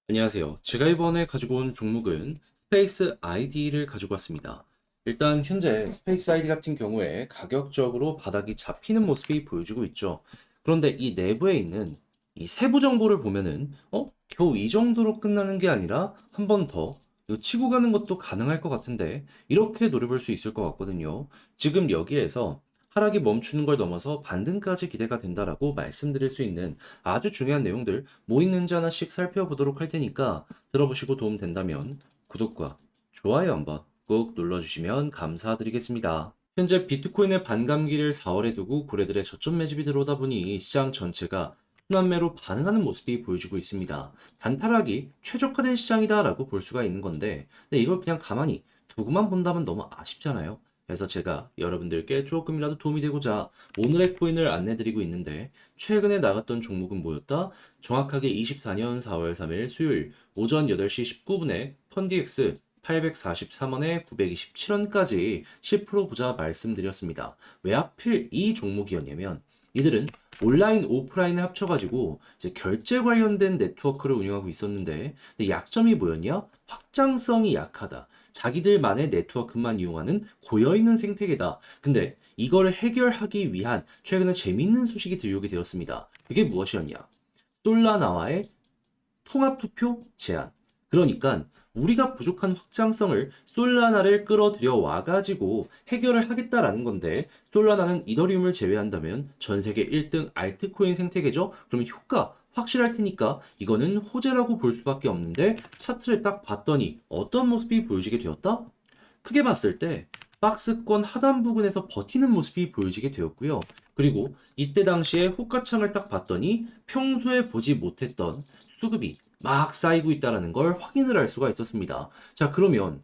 안녕하세요. 제가 이번에 가지고 온 종목은 스페이스 아이디를 가지고 왔습니다. 일단 현재 스페이스 아이디 같은 경우에 가격적으로 바닥이 잡히는 모습이 보여지고 있죠. 그런데 이 내부에 있는 이 세부 정보를 보면은 겨우 이 정도로 끝나는 게 아니라 한 번 더 이거 치고 가는 것도 가능할 것 같은데 이렇게 노려볼 수 있을 것 같거든요. 지금 여기에서 하락이 멈추는 걸 넘어서 반등까지 기대가 된다라고 말씀드릴 수 있는 아주 중요한 내용들 뭐 있는지 하나씩 살펴보도록 할 테니까 들어보시고 도움 된다면 구독과 좋아요 한번 꼭 눌러주시면 감사드리겠습니다. 현재 비트코인의 반감기를 4월에 두고 고래들의 저점 매집이 들어오다 보니 시장 전체가 순환매로 반응하는 모습이 보여지고 있습니다. 단타락이 최저가된 시장이다라고 볼 수가 있는 건데, 근데 이걸 그냥 가만히 두고만 본다면 너무 아쉽잖아요. 그래서 제가 여러분들께 조금이라도 도움이 되고자 오늘의 코인을 안내드리고 있는데, 최근에 나갔던 종목은 뭐였다? 정확하게 24년 4월 3일 수요일 오전 8시 19분에 펀디엑스 843원에 927원까지 10% 보자 말씀드렸습니다. 왜 하필 이 종목이었냐면 이들은 온라인, 오프라인을 합쳐가지고 이제 결제 관련된 네트워크를 운영하고 있었는데 근데 약점이 뭐였냐? 확장성이 약하다. 자기들만의 네트워크만 이용하는 고여있는 생태계다. 근데 이걸 해결하기 위한 최근에 재밌는 소식이 들려오게 되었습니다. 그게 무엇이었냐? 솔라나와의 통합투표 제안. 그러니까 우리가 부족한 확장성을 솔라나를 끌어들여 와가지고 해결을 하겠다라는 건데 솔라나는 이더리움을 제외한다면 전 세계 1등 알트코인 생태계죠. 그러면 효과 확실할 테니까 이거는 호재라고 볼 수밖에 없는데 차트를 딱 봤더니 어떤 모습이 보여지게 되었다? 크게 봤을 때 박스권 하단 부분에서 버티는 모습이 보여지게 되었고요. 그리고 이때 당시에 호가창을 딱 봤더니 평소에 보지 못했던 수급이 막 쌓이고 있다는 걸 확인을 할 수가 있었습니다. 자, 그러면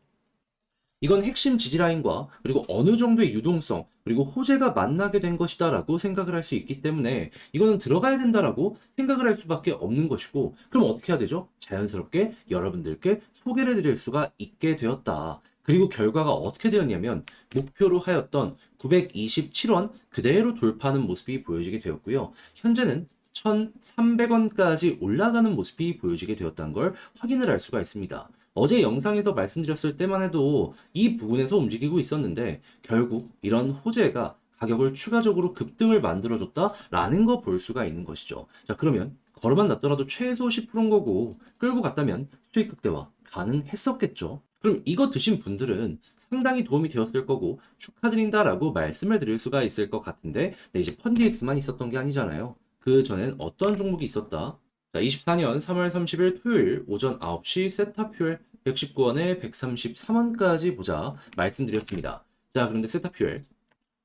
이건 핵심 지지라인과 그리고 어느 정도의 유동성 그리고 호재가 만나게 된 것이다라고 생각을 할 수 있기 때문에 이거는 들어가야 된다라고 생각을 할 수밖에 없는 것이고 그럼 어떻게 해야 되죠? 자연스럽게 여러분들께 소개를 드릴 수가 있게 되었다. 그리고 결과가 어떻게 되었냐면 목표로 하였던 927원 그대로 돌파하는 모습이 보여지게 되었고요. 현재는 1,300원까지 올라가는 모습이 보여지게 되었다는 걸 확인을 할 수가 있습니다. 어제 영상에서 말씀드렸을 때만 해도 이 부분에서 움직이고 있었는데 결국 이런 호재가 가격을 추가적으로 급등을 만들어줬다라는 거 볼 수가 있는 것이죠. 자, 그러면 걸어만 놨더라도 최소 10%인 거고 끌고 갔다면 수익 극대화 가능했었겠죠. 그럼 이거 드신 분들은 상당히 도움이 되었을 거고 축하드린다라고 말씀을 드릴 수가 있을 것 같은데 네, 이제 펀디엑스만 있었던 게 아니잖아요. 그 전엔 어떤 종목이 있었다? 자, 24년 3월 30일 토요일 오전 9시 세타퓨엘 119원에 133원까지 보자 말씀드렸습니다. 자, 그런데 세타퓨엘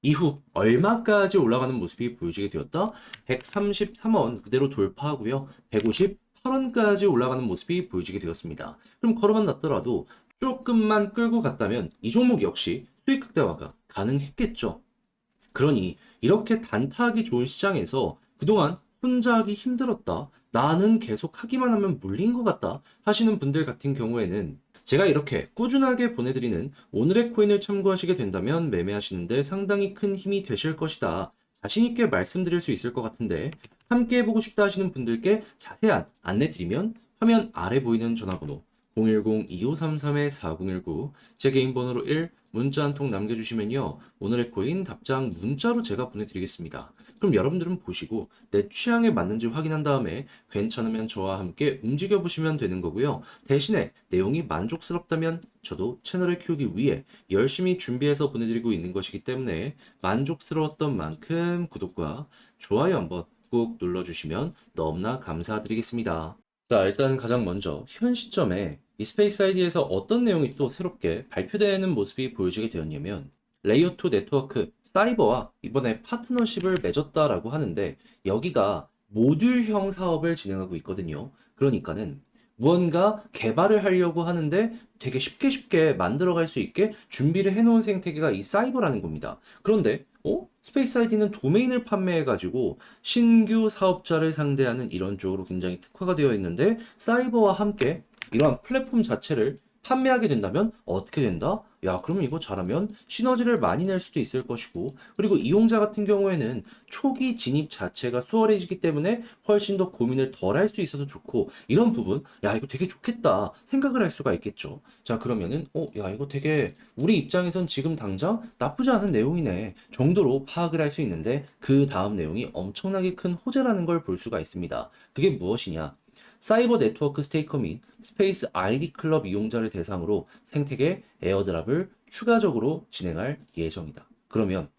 이후 얼마까지 올라가는 모습이 보여지게 되었다? 133원 그대로 돌파하고요. 158원까지 올라가는 모습이 보여지게 되었습니다. 그럼 걸어만 놨더라도 조금만 끌고 갔다면 이 종목 역시 수익 극대화가 가능했겠죠. 그러니 이렇게 단타하기 좋은 시장에서 그동안 혼자 하기 힘들었다. 나는 계속 하기만 하면 물린 것 같다. 하시는 분들 같은 경우에는 제가 이렇게 꾸준하게 보내드리는 오늘의 코인을 참고하시게 된다면 매매하시는데 상당히 큰 힘이 되실 것이다. 자신있게 말씀드릴 수 있을 것 같은데 함께 해보고 싶다 하시는 분들께 자세한 안내 드리면 화면 아래 보이는 전화번호 010-2533-4019 제 개인 번호로 1 문자 한 통 남겨주시면요. 오늘의 코인 답장 문자로 제가 보내드리겠습니다. 그럼 여러분들은 보시고 내 취향에 맞는지 확인한 다음에 괜찮으면 저와 함께 움직여보시면 되는 거고요. 대신에 내용이 만족스럽다면 저도 채널을 키우기 위해 열심히 준비해서 보내드리고 있는 것이기 때문에 만족스러웠던 만큼 구독과 좋아요 한번 꼭 눌러주시면 너무나 감사드리겠습니다. 자, 일단 가장 먼저 현 시점에 이 스페이스 아이디에서 어떤 내용이 또 새롭게 발표되는 모습이 보여지게 되었냐면 레이어2 네트워크 사이버와 이번에 파트너십을 맺었다라고 하는데 여기가 모듈형 사업을 진행하고 있거든요. 그러니까는 무언가 개발을 하려고 하는데 되게 쉽게 만들어갈 수 있게 준비를 해놓은 생태계가 이 사이버라는 겁니다. 그런데 스페이스 아이디는 도메인을 판매해가지고 신규 사업자를 상대하는 이런 쪽으로 굉장히 특화가 되어 있는데 사이버와 함께 이러한 플랫폼 자체를 판매하게 된다면 어떻게 된다? 야, 그러면 이거 잘하면 시너지를 많이 낼 수도 있을 것이고, 그리고 이용자 같은 경우에는 초기 진입 자체가 수월해지기 때문에 훨씬 더 고민을 덜 할 수 있어서 좋고, 이런 부분, 야, 이거 되게 좋겠다 생각을 할 수가 있겠죠. 자, 그러면은, 야, 이거 되게 우리 입장에선 지금 당장 나쁘지 않은 내용이네 정도로 파악을 할 수 있는데, 그 다음 내용이 엄청나게 큰 호재라는 걸 볼 수가 있습니다. 그게 무엇이냐? 사이버 네트워크 스테이커 및 스페이스 아이디 클럽 이용자를 대상으로 생태계 에어드랍을 추가적으로 진행할 예정이다. 그러면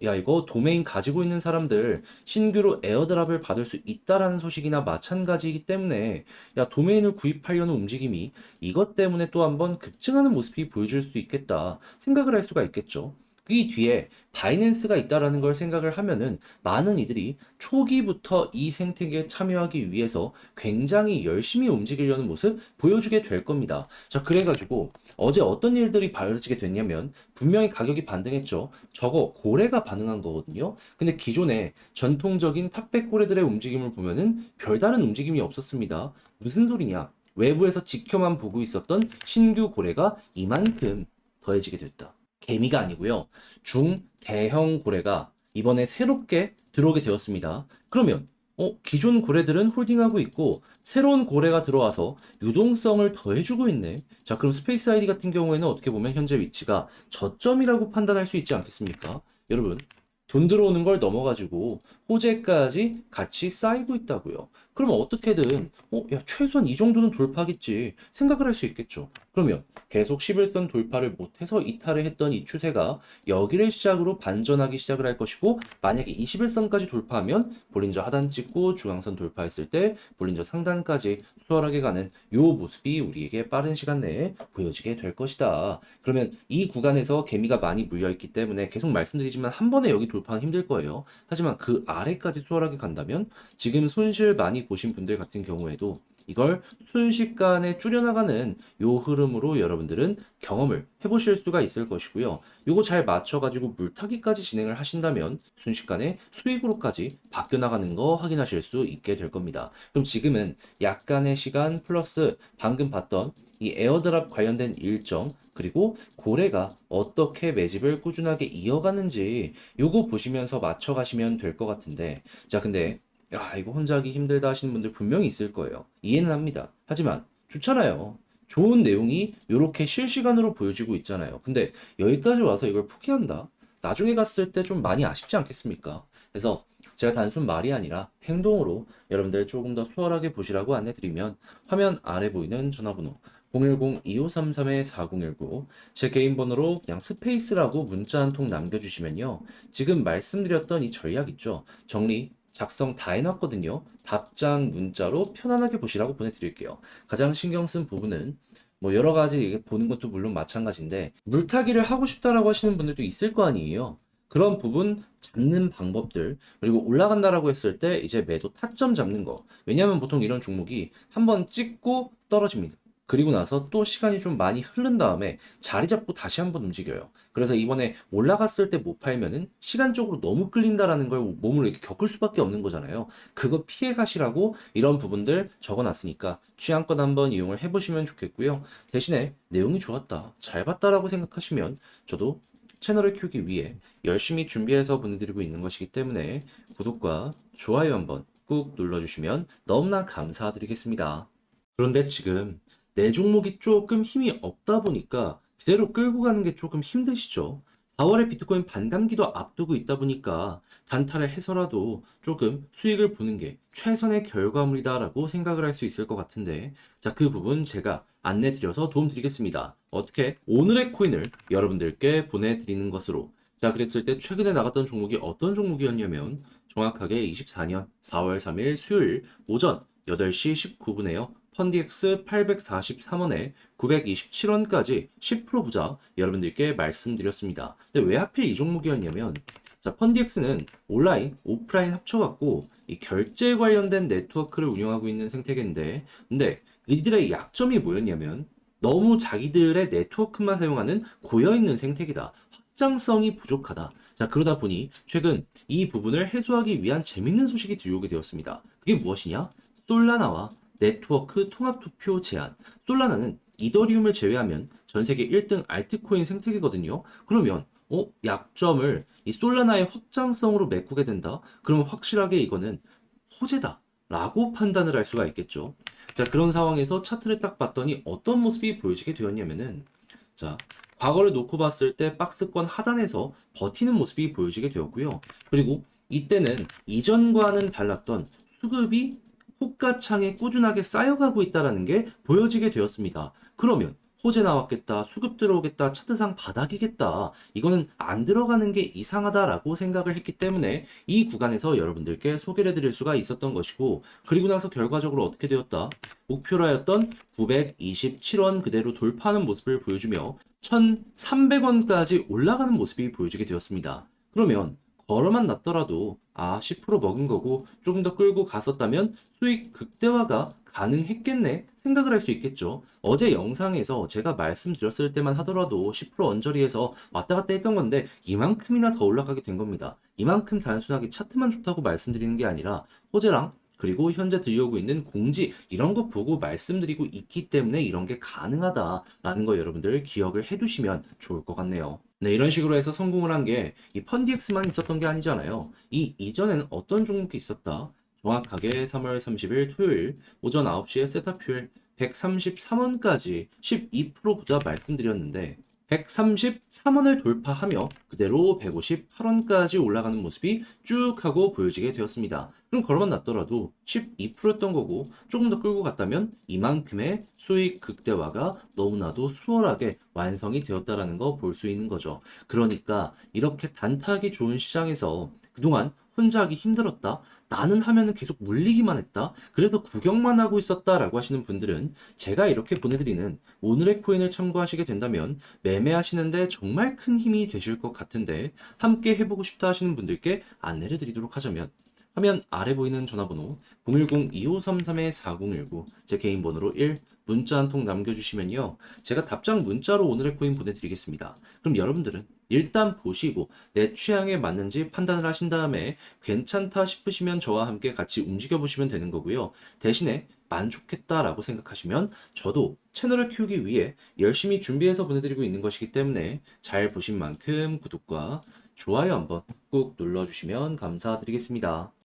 야, 이거 도메인 가지고 있는 사람들 신규로 에어드랍을 받을 수 있다라는 소식이나 마찬가지이기 때문에 야, 도메인을 구입하려는 움직임이 이것 때문에 또 한번 급증하는 모습이 보여줄 수 있겠다 생각을 할 수가 있겠죠. 이 뒤에 바이낸스가 있다라는 걸 생각을 하면은 많은 이들이 초기부터 이 생태계에 참여하기 위해서 굉장히 열심히 움직이려는 모습 보여주게 될 겁니다. 자, 그래가지고 어제 어떤 일들이 벌어지게 됐냐면 분명히 가격이 반등했죠. 저거 고래가 반응한 거거든요. 근데 기존의 전통적인 탑백 고래들의 움직임을 보면은 별다른 움직임이 없었습니다. 무슨 소리냐? 외부에서 지켜만 보고 있었던 신규 고래가 이만큼 더해지게 됐다. 개미가 아니고요. 중대형 고래가 이번에 새롭게 들어오게 되었습니다. 그러면 기존 고래들은 홀딩하고 있고 새로운 고래가 들어와서 유동성을 더해주고 있네. 자, 그럼 스페이스 아이디 같은 경우에는 어떻게 보면 현재 위치가 저점이라고 판단할 수 있지 않겠습니까? 여러분, 돈 들어오는 걸 넘어가지고 호재까지 같이 쌓이고 있다고요. 그러면 어떻게든 야, 최소한 이 정도는 돌파하겠지 생각을 할 수 있겠죠. 그러면 계속 11선 돌파를 못해서 이탈을 했던 이 추세가 여기를 시작으로 반전하기 시작을 할 것이고, 만약에 21선까지 돌파하면 볼린저 하단 찍고 중앙선 돌파했을 때 볼린저 상단까지 수월하게 가는 요 모습이 우리에게 빠른 시간 내에 보여지게 될 것이다. 그러면 이 구간에서 개미가 많이 물려있기 때문에 계속 말씀드리지만 한 번에 여기 돌파는 힘들 거예요. 하지만 그 아래까지 수월하게 간다면 지금 손실 많이 보신 분들 같은 경우에도 이걸 순식간에 줄여나가는 요 흐름으로 여러분들은 경험을 해보실 수가 있을 것이고요. 요거 잘 맞춰가지고 물타기까지 진행을 하신다면 순식간에 수익으로까지 바뀌어나가는 거 확인하실 수 있게 될 겁니다. 그럼 지금은 약간의 시간 플러스 방금 봤던 이 에어드랍 관련된 일정, 그리고 고래가 어떻게 매집을 꾸준하게 이어가는지 요거 보시면서 맞춰가시면 될 것 같은데, 자, 근데 야, 이거 혼자 하기 힘들다 하시는 분들 분명히 있을 거예요. 이해는 합니다. 하지만 좋잖아요. 좋은 내용이 이렇게 실시간으로 보여지고 있잖아요. 근데 여기까지 와서 이걸 포기한다? 나중에 갔을 때 좀 많이 아쉽지 않겠습니까? 그래서 제가 단순 말이 아니라 행동으로 여러분들 조금 더 수월하게 보시라고 안내드리면, 화면 아래 보이는 전화번호 010-2533-4019, 제 개인 번호로 그냥 스페이스라고 문자 한 통 남겨주시면요, 지금 말씀드렸던 이 전략 있죠? 정리 작성 다 해놨거든요. 답장 문자로 편안하게 보시라고 보내드릴게요. 가장 신경 쓴 부분은 뭐 여러 가지 보는 것도 물론 마찬가지인데, 물타기를 하고 싶다라고 하시는 분들도 있을 거 아니에요. 그런 부분 잡는 방법들, 그리고 올라간다라고 했을 때 이제 매도 타점 잡는 거. 왜냐하면 보통 이런 종목이 한번 찍고 떨어집니다. 그리고 나서 또 시간이 좀 많이 흐른 다음에 자리 잡고 다시 한번 움직여요. 그래서 이번에 올라갔을 때 못 팔면은 시간적으로 너무 끌린다라는 걸 몸으로 이렇게 겪을 수밖에 없는 거잖아요. 그거 피해 가시라고 이런 부분들 적어놨으니까 취향껏 한번 이용을 해보시면 좋겠고요. 대신에 내용이 좋았다, 잘 봤다라고 생각하시면 저도 채널을 키우기 위해 열심히 준비해서 보내드리고 있는 것이기 때문에 구독과 좋아요 한번 꾹 눌러주시면 너무나 감사드리겠습니다. 그런데 지금 내 종목이 조금 힘이 없다 보니까 그대로 끌고 가는 게 조금 힘드시죠? 4월에 비트코인 반감기도 앞두고 있다 보니까 단타를 해서라도 조금 수익을 보는 게 최선의 결과물이다라고 생각을 할 수 있을 것 같은데, 자, 그 부분 제가 안내 드려서 도움 드리겠습니다. 어떻게? 오늘의 코인을 여러분들께 보내드리는 것으로. 자, 그랬을 때 최근에 나갔던 종목이 어떤 종목이었냐면 정확하게 24년 4월 3일 수요일 오전 8시 19분에요. 펀디엑스 843원에 927원까지 10% 부자 여러분들께 말씀드렸습니다. 근데 왜 하필 이 종목이었냐면, 자, 펀디엑스는 온라인, 오프라인 합쳐갖고 이 결제 관련된 네트워크를 운영하고 있는 생태계인데, 근데 이들의 약점이 뭐였냐면 너무 자기들의 네트워크만 사용하는 고여있는 생태계다. 확장성이 부족하다. 자, 그러다 보니 최근 이 부분을 해소하기 위한 재밌는 소식이 들려오게 되었습니다. 그게 무엇이냐? 솔라나와 네트워크 통합 투표 제한. 솔라나는 이더리움을 제외하면 전 세계 1등 알트코인 생태계거든요. 그러면 약점을 이 솔라나의 확장성으로 메꾸게 된다. 그러면 확실하게 이거는 호재다라고 판단을 할 수가 있겠죠. 자, 그런 상황에서 차트를 딱 봤더니 어떤 모습이 보여지게 되었냐면은 자, 과거를 놓고 봤을 때 박스권 하단에서 버티는 모습이 보여지게 되었고요. 그리고 이때는 이전과는 달랐던 수급이 호가창에 꾸준하게 쌓여가고 있다는 게 보여지게 되었습니다. 그러면 호재 나왔겠다, 수급 들어오겠다, 차트상 바닥이겠다. 이거는 안 들어가는 게 이상하다라고 생각을 했기 때문에 이 구간에서 여러분들께 소개를 해드릴 수가 있었던 것이고, 그리고 나서 결과적으로 어떻게 되었다? 목표라였던 927원 그대로 돌파하는 모습을 보여주며 1,300원까지 올라가는 모습이 보여지게 되었습니다. 그러면 걸어만 놨더라도 10% 먹은 거고 조금 더 끌고 갔었다면 수익 극대화가 가능했겠네 생각을 할 수 있겠죠. 어제 영상에서 제가 말씀드렸을 때만 하더라도 10% 언저리에서 왔다 갔다 했던 건데 이만큼이나 더 올라가게 된 겁니다. 이만큼 단순하게 차트만 좋다고 말씀드리는 게 아니라 호재랑 그리고 현재 들려오고 있는 공지 이런 거 보고 말씀드리고 있기 때문에 이런 게 가능하다라는 거 여러분들 기억을 해두시면 좋을 것 같네요. 네, 이런 식으로 해서 성공을 한 게 이 펀디엑스만 있었던 게 아니잖아요. 이 이전에는 어떤 종목이 있었다? 정확하게 3월 30일 토요일 오전 9시에 세타퓨엘 133원까지 12%보다 말씀드렸는데 133원을 돌파하며 그대로 158원까지 올라가는 모습이 쭉 하고 보여지게 되었습니다. 그럼 걸어만 놨더라도 12%였던 거고 조금 더 끌고 갔다면 이만큼의 수익 극대화가 너무나도 수월하게 완성이 되었다라는 거 볼 수 있는 거죠. 그러니까 이렇게 단타하기 좋은 시장에서 그동안 혼자 하기 힘들었다. 나는 하면은 계속 물리기만 했다. 그래서 구경만 하고 있었다라고 하시는 분들은 제가 이렇게 보내드리는 오늘의 코인을 참고하시게 된다면 매매하시는데 정말 큰 힘이 되실 것 같은데 함께 해보고 싶다 하시는 분들께 안내를 드리도록 하자면 화면 아래 보이는 전화번호 010-2533-4019 제 개인 번호로 1 문자 한 통 남겨주시면요. 제가 답장 문자로 오늘의 코인 보내드리겠습니다. 그럼 여러분들은 일단 보시고 내 취향에 맞는지 판단을 하신 다음에 괜찮다 싶으시면 저와 함께 같이 움직여 보시면 되는 거고요. 대신에 만족했다라고 생각하시면 저도 채널을 키우기 위해 열심히 준비해서 보내드리고 있는 것이기 때문에 잘 보신 만큼 구독과 좋아요 한번 꼭 눌러주시면 감사드리겠습니다.